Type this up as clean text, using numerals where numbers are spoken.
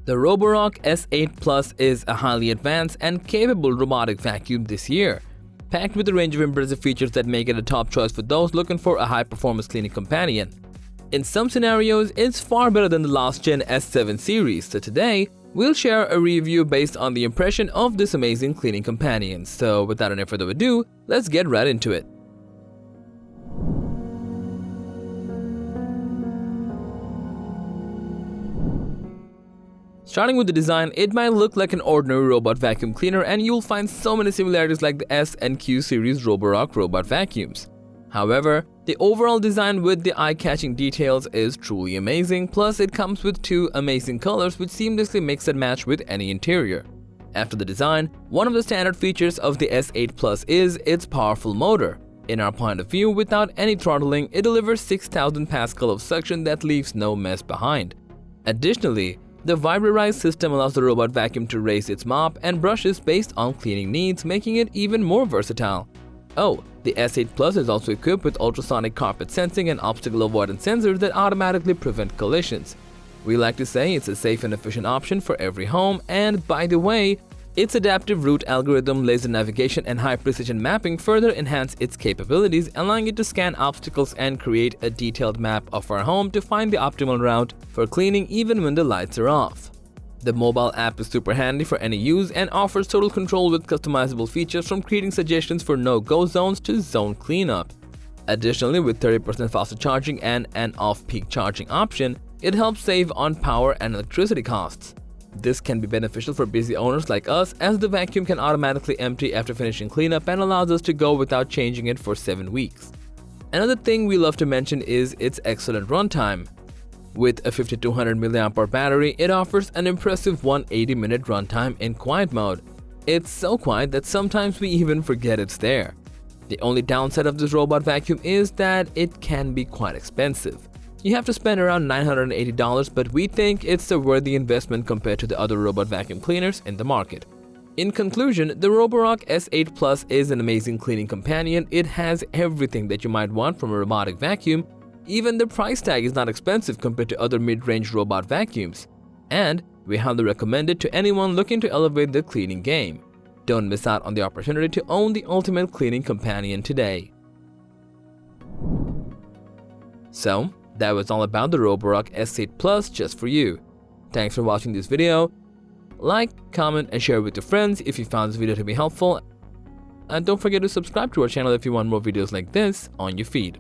The Roborock S8 Plus is a highly advanced and capable robotic vacuum this year, packed with a range of impressive features that make it a top choice for those looking for a high-performance cleaning companion. In some scenarios, it's far better than the last-gen S7 series, so today, we'll share a review based on the impression of this amazing cleaning companion. So without any further ado, let's get right into it. Starting with the design, it might look like an ordinary robot vacuum cleaner, and you'll find so many similarities like the S and Q series Roborock robot vacuums. However, the overall design with the eye-catching details is truly amazing, plus it comes with two amazing colors which seamlessly mix and match with any interior. After the design, one of the standard features of the S8 Plus is its powerful motor. In our point of view, without any throttling, it delivers 6,000 Pascal of suction that leaves no mess behind. Additionally, the VibraRise system allows the robot vacuum to raise its mop and brushes based on cleaning needs, making it even more versatile. Oh, the S8 Plus is also equipped with ultrasonic carpet sensing and obstacle avoidance sensors that automatically prevent collisions. We like to say it's a safe and efficient option for every home, and by the way, its adaptive route algorithm, laser navigation, and high-precision mapping further enhance its capabilities, allowing it to scan obstacles and create a detailed map of our home to find the optimal route for cleaning even when the lights are off. The mobile app is super handy for any use and offers total control with customizable features from creating suggestions for no-go zones to zone cleanup. Additionally, with 30% faster charging and an off-peak charging option, it helps save on power and electricity costs. This can be beneficial for busy owners like us, as the vacuum can automatically empty after finishing cleanup and allows us to go without changing it for 7 weeks. Another thing we love to mention is its excellent runtime. With a 5200 mAh battery, it offers an impressive 180-minute runtime in quiet mode. It's so quiet that sometimes we even forget it's there. The only downside of this robot vacuum is that it can be quite expensive. You have to spend around $980, but we think it's a worthy investment compared to the other robot vacuum cleaners in the market. In conclusion, the Roborock S8 Plus is an amazing cleaning companion. It has everything that you might want from a robotic vacuum. Even the price tag is not expensive compared to other mid-range robot vacuums. And we highly recommend it to anyone looking to elevate the cleaning game. Don't miss out on the opportunity to own the ultimate cleaning companion today. So, that was all about the Roborock S8 Plus just for you. Thanks for watching this video. Like, comment, and share with your friends if you found this video to be helpful. And don't forget to subscribe to our channel if you want more videos like this on your feed.